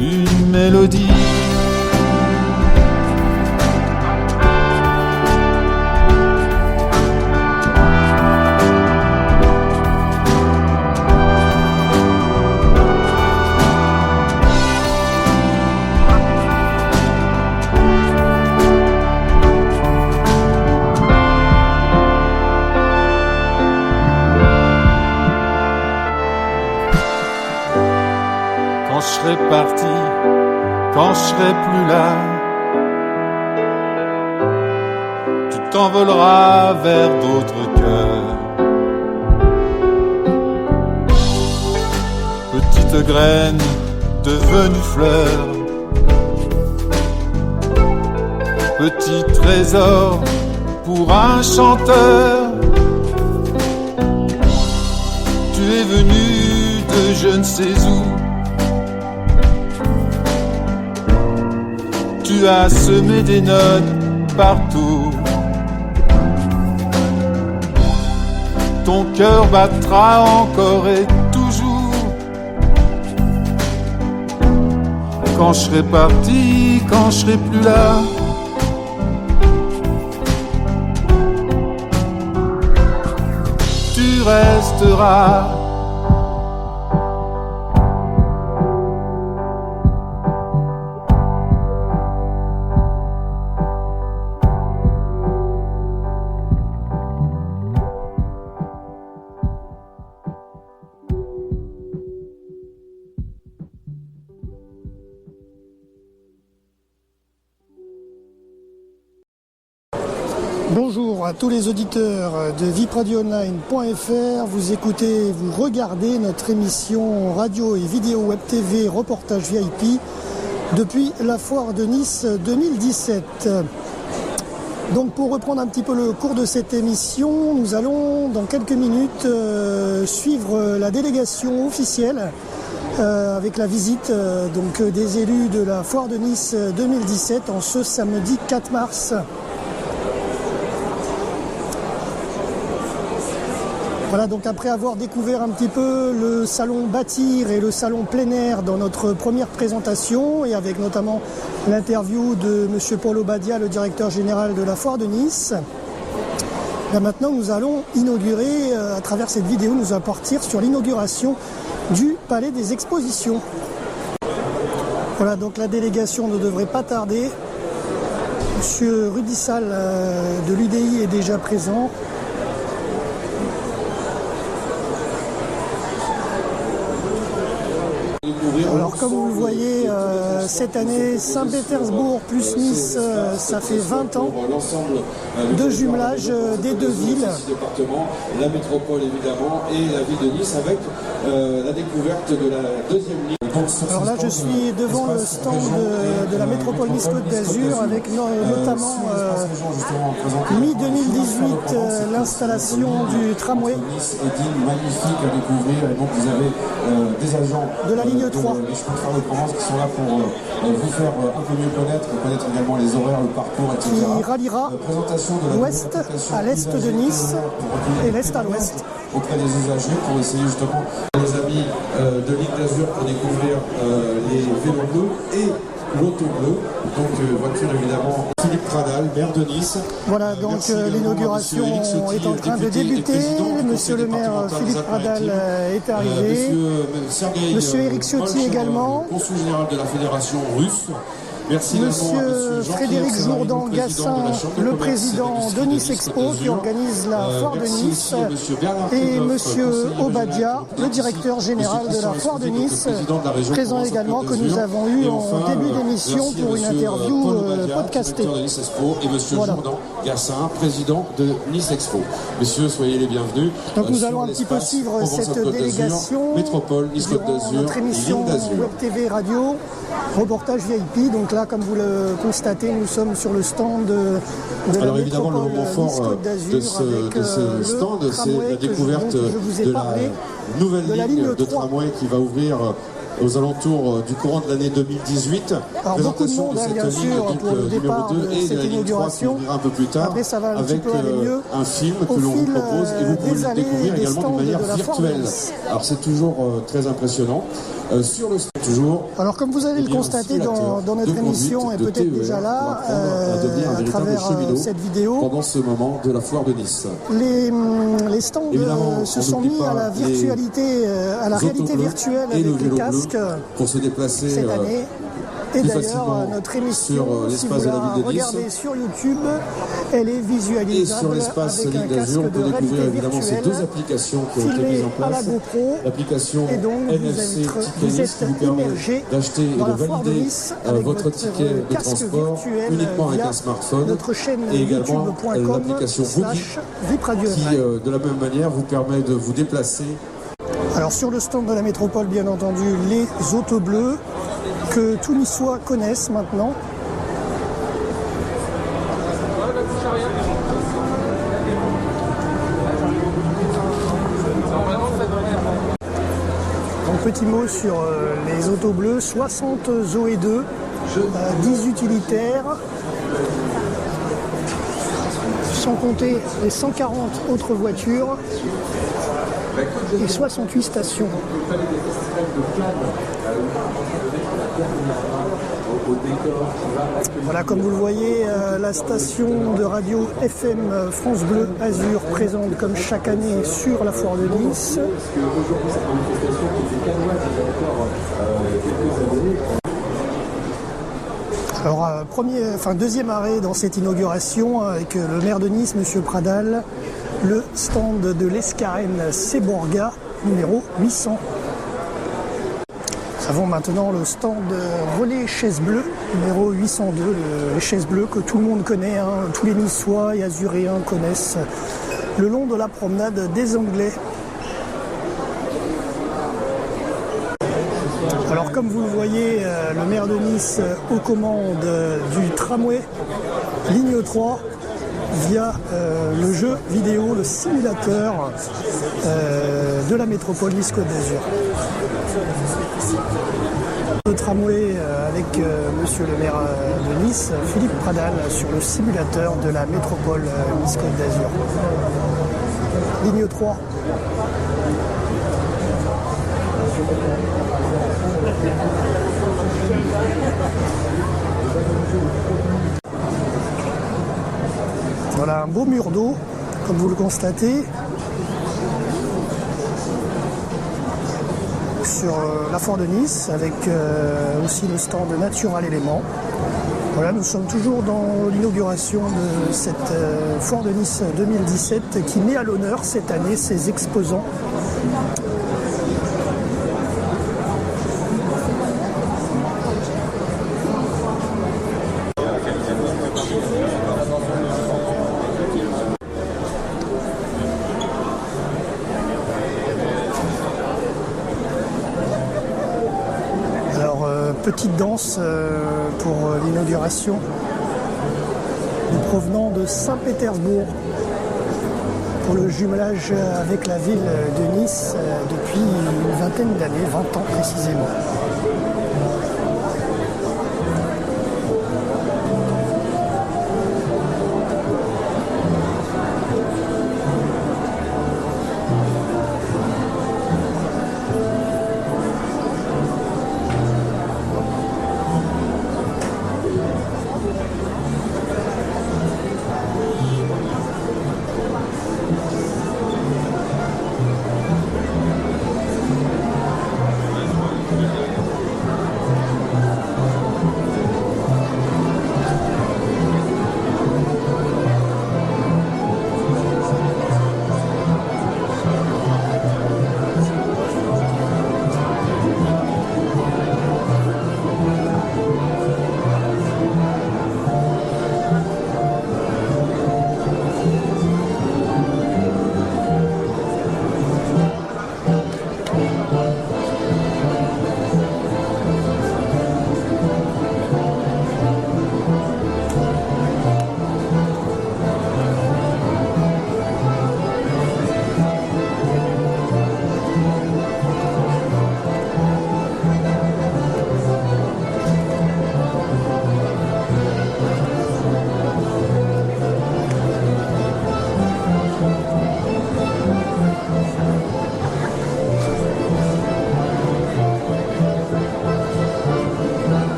Une mélodie. Quand je serai parti, quand je serai plus là, tu t'envoleras vers d'autres cœurs. Petite graine devenue fleur, petit trésor pour un chanteur. Tu es venu de je ne sais où. Tu as semé des notes partout. Ton cœur battra encore et toujours. Quand je serai parti, quand je serai plus là, tu resteras. Bonjour à tous les auditeurs de vipradioonline.fr. Vous écoutez, vous regardez notre émission radio et vidéo web TV reportage VIP depuis la foire de Nice 2017. Donc pour reprendre un petit peu le cours de cette émission, nous allons dans quelques minutes suivre la délégation officielle avec la visite donc des élus de la foire de Nice 2017 en ce samedi 4 mars. Voilà, donc après avoir découvert un petit peu le salon Bâtir et le salon plein air dans notre première présentation, et avec notamment l'interview de M. Paul Obadia, le directeur général de la foire de Nice, là maintenant nous allons inaugurer, à travers cette vidéo, nous allons partir sur l'inauguration du Palais des Expositions. Voilà, donc la délégation ne devrait pas tarder. M. Rudissal de l'UDI est déjà présent. découvrir. Alors comme vous le voyez, cette année, Saint-Pétersbourg plus Nice, ça fait 20 ans de jumelage des deux villes. La métropole évidemment et la ville de Nice avec la découverte de la deuxième ligne. Alors là je suis devant le stand de la métropole Nice-Côte d'Azur avec notamment mi-2018 l'installation du tramway magnifique à découvrir et donc vous avez des agents de la ligne 3 des chemins de fer de Provence qui sont là pour vous faire un peu mieux connaître également les horaires, le parcours, etc. qui ralliera l'ouest à l'est de Nice et l'est à l'ouest auprès des usagers pour essayer justement les amis de Ligue d'Azur pour découvrir les vélos bleus et l'auto bleu, donc voiture évidemment. Philippe Pradal, maire de Nice. Voilà, donc l'inauguration est en train de débuter. Monsieur le maire Philippe Pradal est arrivé. Monsieur Éric Ciotti également. Consul général de la Fédération russe. Merci Monsieur Frédéric Jourdan-Gassin, le président de Nice Expo qui organise la foire de Nice, et Monsieur Obadia, le directeur général de la foire de Nice, présent également, que nous avons eu en début d'émission pour une interview podcastée. Et Monsieur Jourdan-Gassin, président de Nice Expo. Messieurs, soyez les bienvenus. Donc nous allons un petit peu suivre cette délégation Métropole, Nice-Côte d'Azur, notre émission Web TV Radio, reportage VIP. Donc là, comme vous le constatez, nous sommes sur le stand de la évidemment, le métropole moment fort de ce stand, c'est la découverte de la nouvelle ligne de tramway qui va ouvrir aux alentours du courant de l'année 2018. Alors beaucoup de monde, bien sûr, pour le départ de cette inauguration. Un peu plus tard, après, ça va un petit peu aller mieux un film que l'on vous propose et vous pouvez le découvrir également de manière virtuelle. Alors c'est toujours très impressionnant. Sur le stand toujours. Alors comme vous allez le constater dans notre émission et peut-être déjà là, à travers cette vidéo, pendant ce moment de la foire de Nice. Les stands se sont mis à la virtualité, à la réalité virtuelle avec les casques pour se déplacer cette année. Et d'ailleurs, notre émission, si vous la regardez sur YouTube, elle est visualisable et sur l'espace avec un Ligue d'Azur, casque on peut de découvrir réalité évidemment ces virtuelle deux applications qui ont été mises en à la place. GoPro, L'application et donc NFC vous êtes qui vous permet immergé d'acheter et dans de la foire de valider Nice avec votre ticket de casque transport virtuel uniquement avec via un smartphone notre chaîne et également l'application youtube.com/vipradio qui de la même manière vous permet de vous déplacer. Alors sur le stand de la métropole, bien entendu, les autos bleus que tous Niçois connaissent maintenant. Un petit mot sur les autos bleues, 60 Zoé 2, 10 utilitaires, sans compter les 140 autres voitures et 68 stations. Voilà, comme vous le voyez, la station de radio FM France Bleu Azur présente comme chaque année sur la foire de Nice. Alors, deuxième arrêt dans cette inauguration avec le maire de Nice, M. Pradal, le stand de l'Escarène Séborga, numéro 800. Nous avons maintenant le stand Relais Chaises Bleues, numéro 802, les chaises bleues que tout le monde connaît, hein, tous les Niçois et Azuréens connaissent, le long de la promenade des Anglais. Alors comme vous le voyez, le maire de Nice aux commandes du tramway, ligne 3, via le jeu vidéo, le simulateur de la métropole Nice-Côte d'Azur. Le tramway avec monsieur le maire de Nice, Philippe Pradal, sur le simulateur de la métropole Nice-Côte d'Azur. Ligne 3. Voilà un beau mur d'eau, comme vous le constatez, sur la foire de Nice, avec aussi le stand Natural Éléments. Voilà, nous sommes toujours dans l'inauguration de cette foire de Nice 2017 qui met à l'honneur cette année ses exposants. petite danse pour l'inauguration provenant de Saint-Pétersbourg pour le jumelage avec la ville de Nice depuis une vingtaine d'années, 20 ans précisément.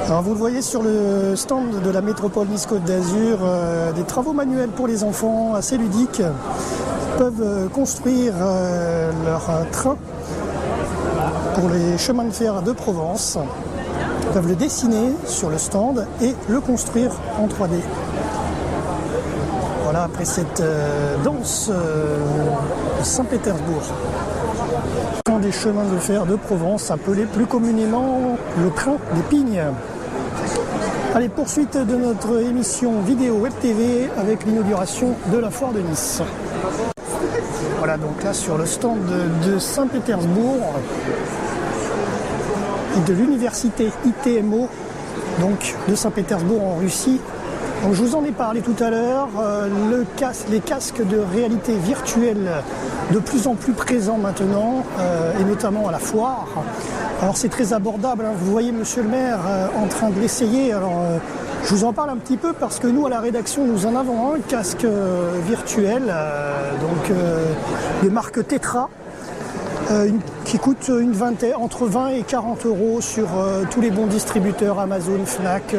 Alors vous le voyez sur le stand de la métropole Nice-Côte d'Azur, des travaux manuels pour les enfants assez ludiques. Ils peuvent construire leur train pour les chemins de fer de Provence. Ils peuvent le dessiner sur le stand et le construire en 3D. Voilà, après cette danse de Saint-Pétersbourg. Des chemins de fer de Provence, appelé plus communément le train des Pignes. Allez, poursuite de notre émission vidéo Web TV avec l'inauguration de la foire de Nice. Voilà, donc là sur le stand de Saint-Pétersbourg et de l'université ITMO, donc de Saint-Pétersbourg en Russie. Donc, je vous en ai parlé tout à l'heure, les casques de réalité virtuelle de plus en plus présents maintenant, et notamment à la foire. Alors c'est très abordable, hein. Vous voyez monsieur le maire en train de l'essayer. Alors je vous en parle un petit peu parce que nous à la rédaction nous en avons un casque virtuel, de marque Tetra. Qui coûte entre 20 et 40 euros sur tous les bons distributeurs Amazon, Fnac,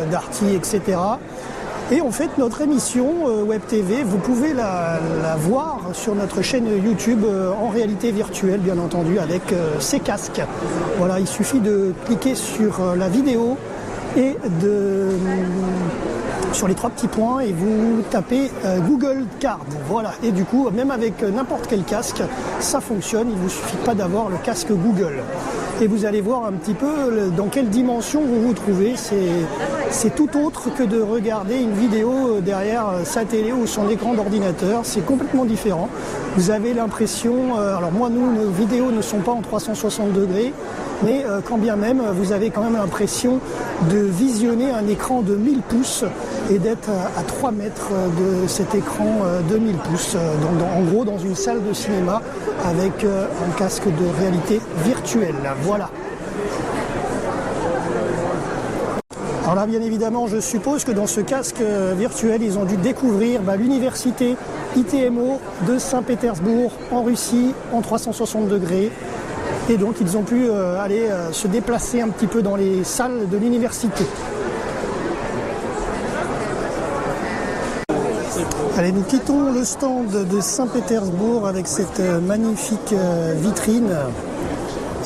Darty, etc. Et en fait, notre émission Web TV, vous pouvez la voir sur notre chaîne YouTube en réalité virtuelle, bien entendu, avec ces casques. Voilà, il suffit de cliquer sur la vidéo et sur les 3 petits points et vous tapez Google Card. Voilà, et du coup, même avec n'importe quel casque, ça fonctionne. Il ne vous suffit pas d'avoir le casque Google. Et vous allez voir un petit peu dans quelle dimension vous vous trouvez. C'est tout autre que de regarder une vidéo derrière sa télé ou son écran d'ordinateur. C'est complètement différent. Vous avez l'impression, alors moi, nos vidéos ne sont pas en 360 degrés, mais quand bien même, vous avez quand même l'impression de visionner un écran de 1000 pouces et d'être à 3 mètres de cet écran de 1000 pouces. En gros, dans une salle de cinéma avec un casque de réalité virtuelle. Voilà. Alors là, bien évidemment, je suppose que dans ce casque virtuel, ils ont dû découvrir l'université ITMO de Saint-Pétersbourg en Russie en 360 degrés. Et donc, ils ont pu aller se déplacer un petit peu dans les salles de l'université. Allez, nous quittons le stand de Saint-Pétersbourg avec cette magnifique vitrine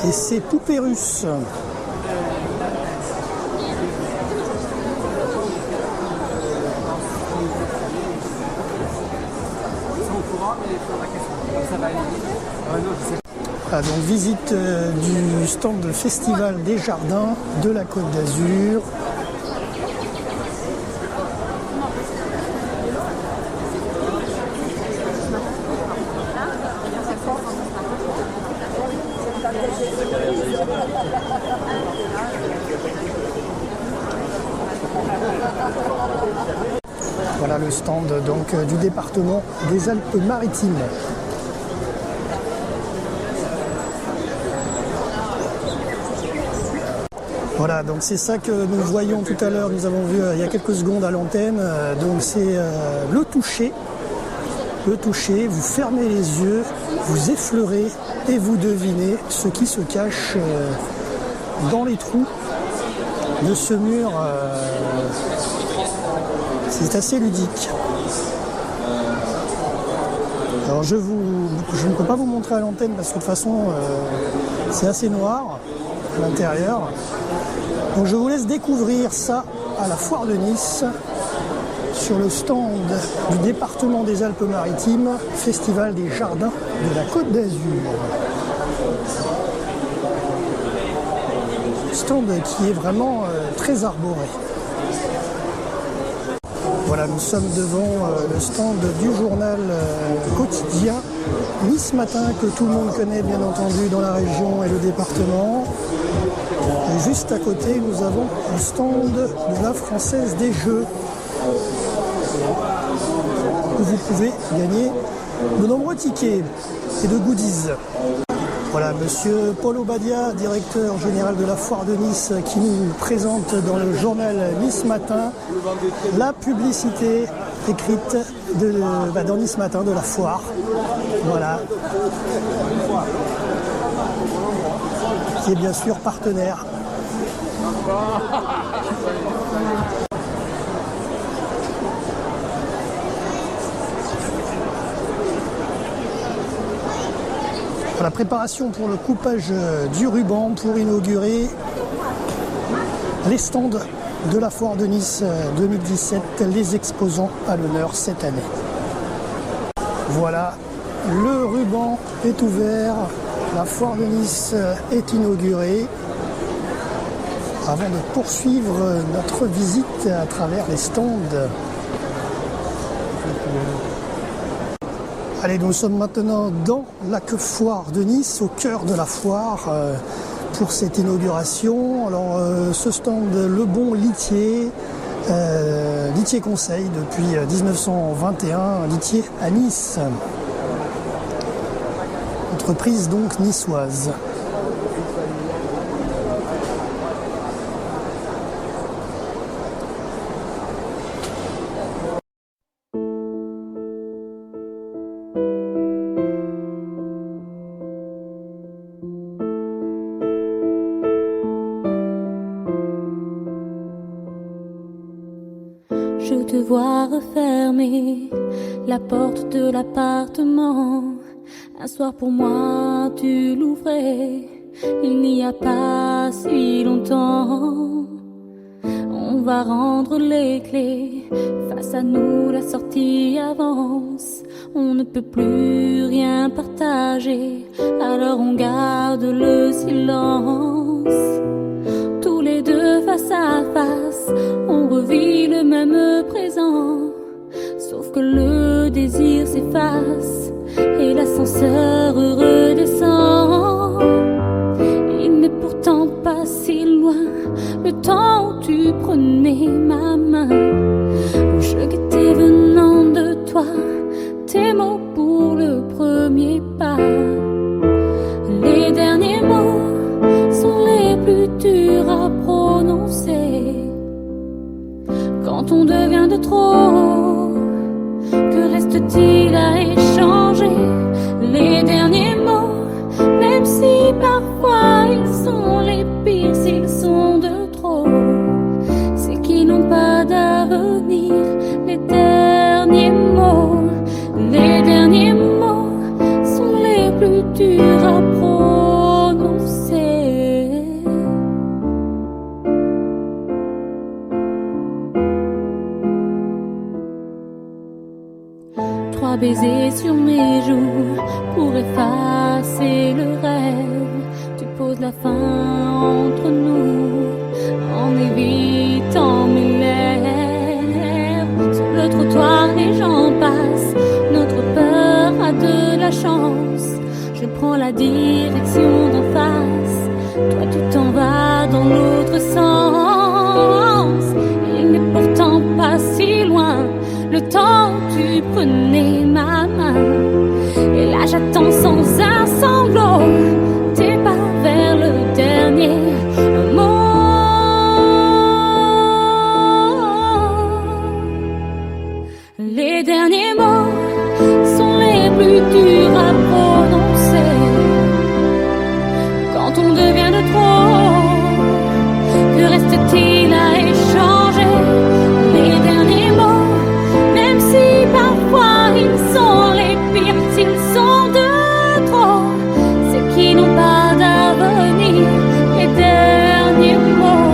et ces poupées russes. Ah, donc visite du stand de Festival des Jardins de la Côte d'Azur. Voilà le stand donc du département des Alpes-Maritimes. Voilà, donc c'est ça que nous voyons tout à l'heure, nous avons vu il y a quelques secondes à l'antenne. Donc c'est le toucher. Le toucher, vous fermez les yeux, vous effleurez et vous devinez ce qui se cache dans les trous de ce mur. C'est assez ludique. Alors je ne peux pas vous montrer à l'antenne parce que de toute façon c'est assez noir à l'intérieur. Donc je vous laisse découvrir ça à la foire de Nice sur le stand du département des Alpes-Maritimes, Festival des Jardins de la Côte d'Azur. Stand qui est vraiment très arboré. Voilà, nous sommes devant le stand du journal quotidien Nice Matin, que tout le monde connaît bien entendu dans la région et le département. Et juste à côté, nous avons le stand de la Française des Jeux, où vous pouvez gagner de nombreux tickets et de goodies. Voilà, monsieur Paul Obadia, directeur général de la foire de Nice, qui nous présente dans le journal Nice Matin la publicité écrite dans Nice Matin de la foire. Voilà. Qui est bien sûr partenaire. La préparation pour le coupage du ruban pour inaugurer les stands de la foire de Nice 2017, les exposants à l'honneur cette année. Voilà, le ruban est ouvert, la foire de Nice est inaugurée. Avant de poursuivre notre visite à travers les stands. Allez, nous sommes maintenant dans la foire de Nice, au cœur de la foire, pour cette inauguration. Alors, ce stand Le Bon Litier, Litier Conseil depuis 1921, litier à Nice. Entreprise donc niçoise. Je te vois refermer la porte de l'appartement. Un soir pour moi tu l'ouvrais, il n'y a pas si longtemps. On va rendre les clés, face à nous la sortie avance. On ne peut plus rien partager, alors on garde le silence. Tous les deux face à face, on revit le même présent. Sauf que le désir s'efface et l'ascenseur redescend. Il n'est pourtant pas si loin le temps où tu prenais ma main, où je guettais venant de toi tes mots pour le premier pas. Les derniers mots sont les plus durs à prononcer. Quand on devient de trop, que reste-t-il à échanger? Les derniers mots, même si parfois ils sont les pires, s'ils sont de trop, c'est qu'ils n'ont pas d'avenir. Les derniers mots sont les plus durs à prononcer. Trois baisers sur mes joues pour effacer le rêve. Tu poses la fin entre nous en évitant mes lèvres. Sur le trottoir les gens passent, notre peur a de la chance. Je prends la direction d'en face, Toi tu t'en vas dans l'autre sens. Il n'est pourtant pas si loin. Le temps où tu prenais ma main. Et là j'attends sans un sanglot tes pas vers le dernier mot. Les derniers mots sont les plus durs à prononcer. Quand on devient de trop, que reste-t-il à échanger? Les derniers mots, même si parfois ils sont les pires, s'ils sont de trop, c'est qu'ils n'ont pas d'avenir. Les derniers mots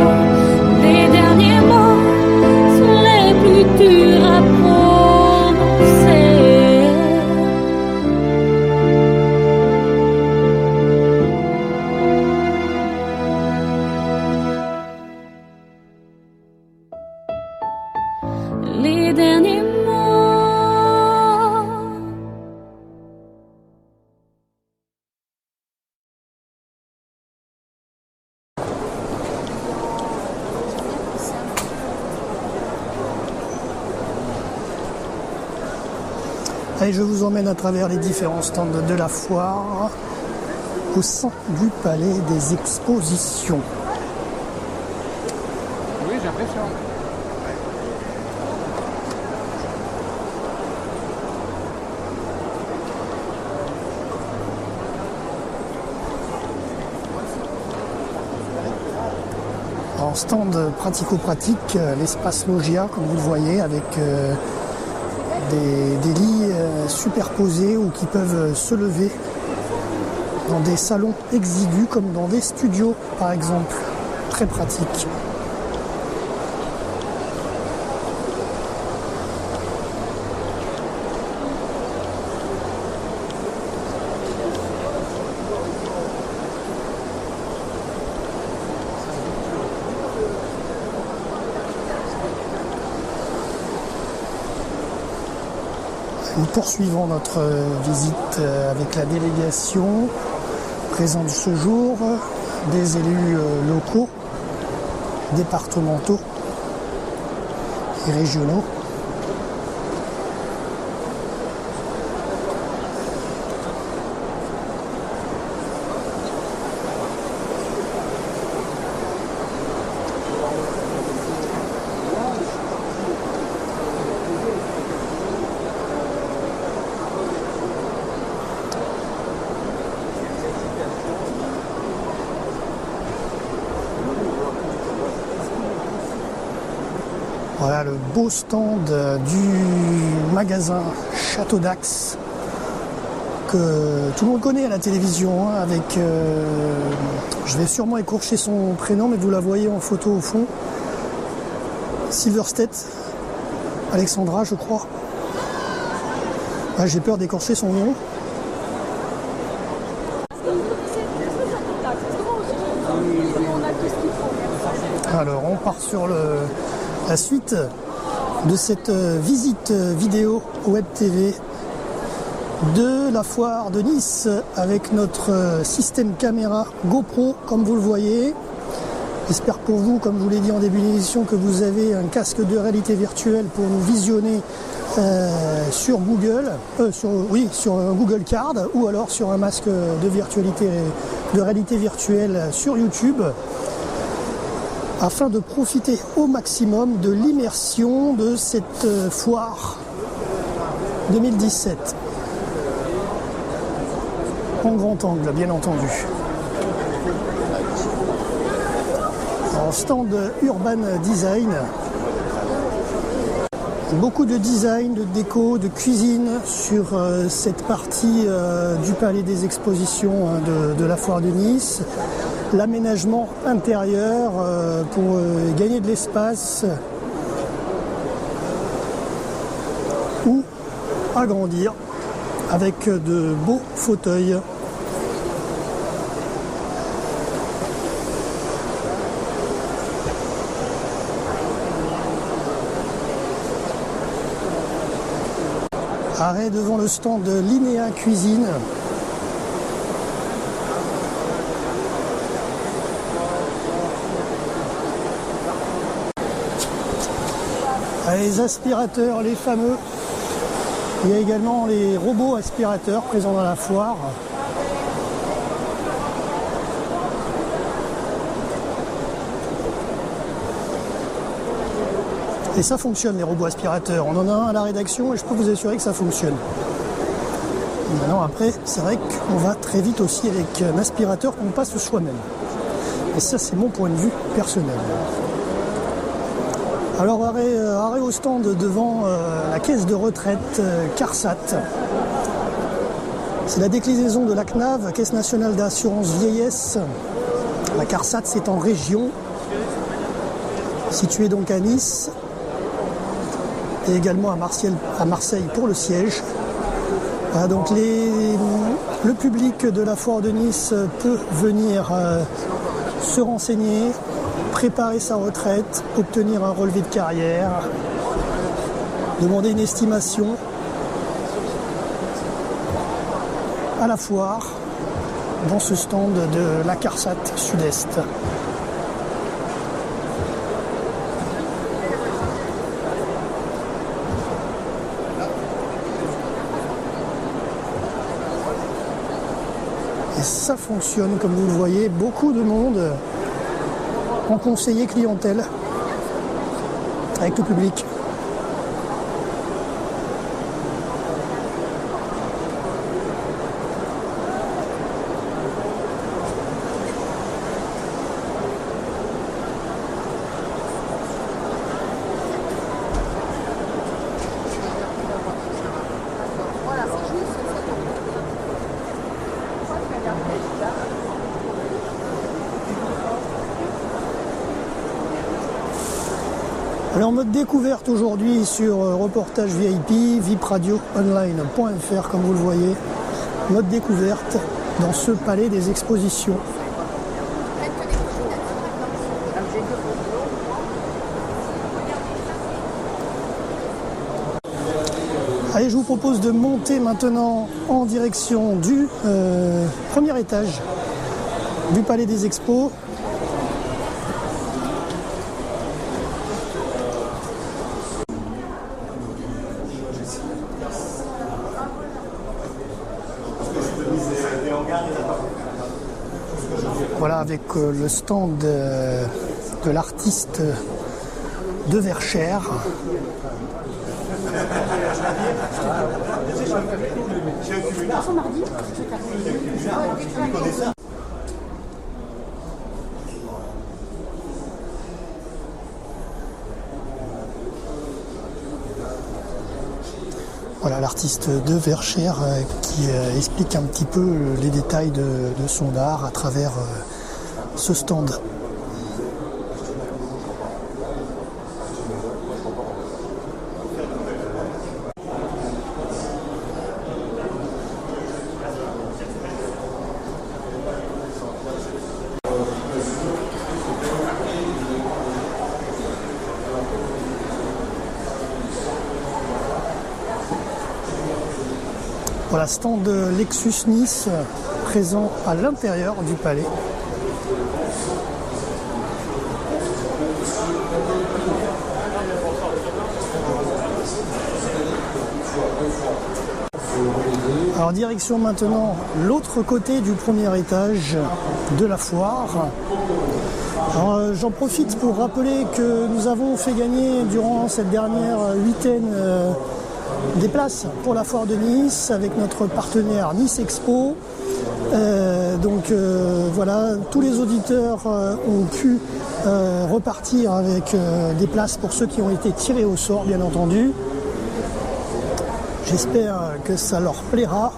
sont les plus durs à prononcer. Les derniers mots. Allez, je vous emmène à travers les différents stands de la foire au sein du Palais des Expositions. Oui, j'ai l'impression. En stand pratico-pratique, l'espace Logia, comme vous le voyez, avec des lits superposés ou qui peuvent se lever dans des salons exigus comme dans des studios par exemple. Très pratique. Nous poursuivons notre visite avec la délégation présente ce jour, des élus locaux, départementaux et régionaux. Voilà le beau stand du magasin Château d'Axe que tout le monde connaît à la télévision, hein, avec, je vais sûrement écorcher son prénom, mais vous la voyez en photo au fond, Silverstedt, Alexandra je crois. Ah, j'ai peur d'écorcher son nom. Alors on part sur la suite de cette visite vidéo web TV de la foire de Nice avec notre système caméra GoPro comme vous le voyez. J'espère pour vous, comme je vous l'ai dit en début d'émission, que vous avez un casque de réalité virtuelle pour nous visionner sur Google, sur un Google Card ou alors sur un masque de réalité virtuelle sur YouTube, afin de profiter au maximum de l'immersion de cette foire 2017. En grand angle, bien entendu. En stand Urban Design. Beaucoup de design, de déco, de cuisine sur cette partie du Palais des Expositions de la foire de Nice. L'aménagement intérieur pour gagner de l'espace ou agrandir avec de beaux fauteuils. Arrêt devant le stand de Linéa Cuisine. Les aspirateurs, les fameux. Il y a également les robots aspirateurs présents dans la foire. Et ça fonctionne, les robots aspirateurs. On en a un à la rédaction et je peux vous assurer que ça fonctionne. Et maintenant, après, c'est vrai qu'on va très vite aussi avec un aspirateur qu'on passe soi-même. Et ça, c'est mon point de vue personnel. Alors, arrêt au stand devant la caisse de retraite CARSAT. C'est la déclinaison de la CNAV, Caisse nationale d'assurance vieillesse. La CARSAT, c'est en région, située donc à Nice, et également à Marseille pour le siège. Voilà, donc le public de la foire de Nice peut venir se renseigner, préparer sa retraite, obtenir un relevé de carrière, demander une estimation à la foire dans ce stand de la CARSAT Sud-Est. Et ça fonctionne, comme vous le voyez, beaucoup de monde en conseiller clientèle avec le public. Alors, en mode découverte aujourd'hui sur reportage VIP, vipradioonline.fr, comme vous le voyez, mode découverte dans ce palais des expositions. Allez, je vous propose de monter maintenant en direction du premier étage du palais des expos. Voilà, avec le stand de l'artiste de Verchères. Voilà l'artiste de Verchères qui explique un petit peu les détails de son art à travers ce stand. Voilà, stand de Lexus Nice présent à l'intérieur du palais. Alors direction maintenant l'autre côté du premier étage de la foire. Alors, j'en profite pour rappeler que nous avons fait gagner durant cette dernière huitaine des places pour la foire de Nice avec notre partenaire Nice Expo. Voilà, tous les auditeurs ont pu repartir avec des places pour ceux qui ont été tirés au sort, bien entendu. J'espère que ça leur plaira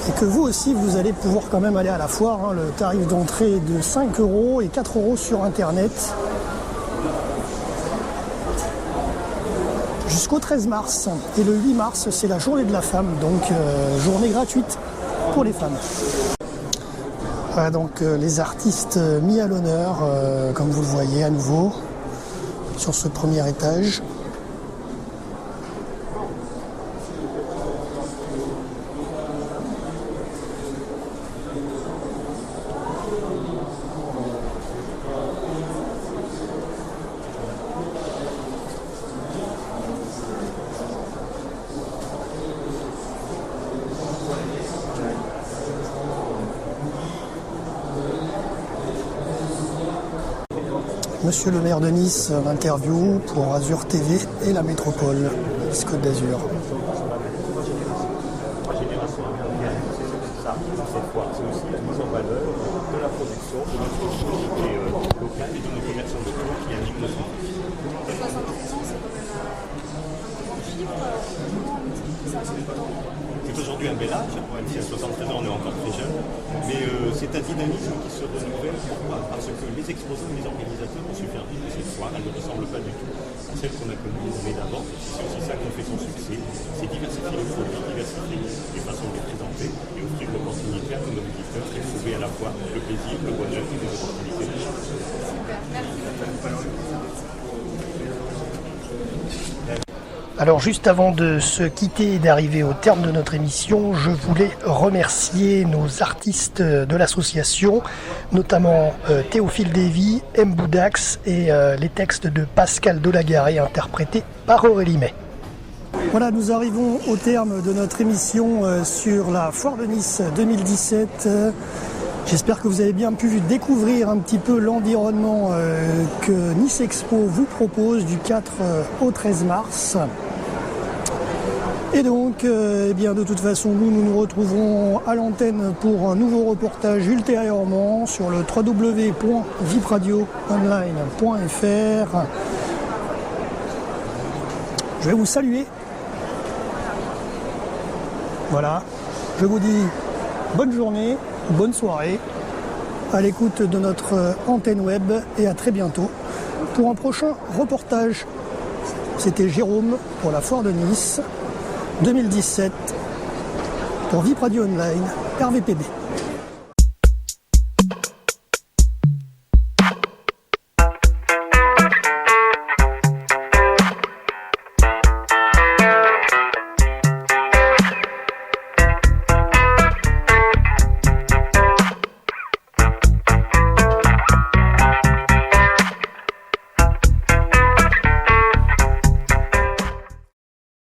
et que vous aussi vous allez pouvoir quand même aller à la foire. Hein. Le tarif d'entrée est de 5 € et 4 € sur internet. Jusqu'au 13 mars. Et le 8 mars, c'est la journée de la femme, donc journée gratuite pour les femmes. Voilà donc les artistes mis à l'honneur, comme vous le voyez à nouveau, sur ce premier étage. Monsieur le maire de Nice, interview pour Azur TV et la métropole Côte d'Azur. Cette fois, c'est aussi la mise en valeur de la production, de notre activité locale et de nos commerçants locaux qui animent nos centres. 73 ans, c'est quand même un grand chiffre. Comment on multiplie ça sur le temps ? C'est aujourd'hui un bel âge, même si à 73 ans on est encore très jeune, mais c'est un dynamisme qui se renouvelle. Pourquoi ? Parce que les exposants et les organisateurs ont su faire vivre cette foire, elle ne ressemble pas du tout à celle qu'on a connue les années d'avant. C'est aussi ça qu'on fait son succès, c'est diversifier les produits, diversifier les façons de les présenter et offrir l'opportunité à tous nos visiteurs de trouver à la fois le plaisir, le bonheur et les opportunités. Super, merci. Alors juste avant de se quitter et d'arriver au terme de notre émission, je voulais remercier nos artistes de l'association, notamment Théophile Davy, M. Boudax et les textes de Pascal Delagaré interprétés par Aurélie May. Voilà, nous arrivons au terme de notre émission sur la Foire de Nice 2017. J'espère que vous avez bien pu découvrir un petit peu l'environnement que Nice Expo vous propose du 4 au 13 mars. Et donc, eh bien, de toute façon, nous retrouverons à l'antenne pour un nouveau reportage ultérieurement sur le www.vipradioonline.fr. Je vais vous saluer. Voilà, je vous dis bonne journée, bonne soirée, à l'écoute de notre antenne web et à très bientôt pour un prochain reportage. C'était Jérôme pour la Foire de Nice 2017 pour VIP Radio Online, RVPB.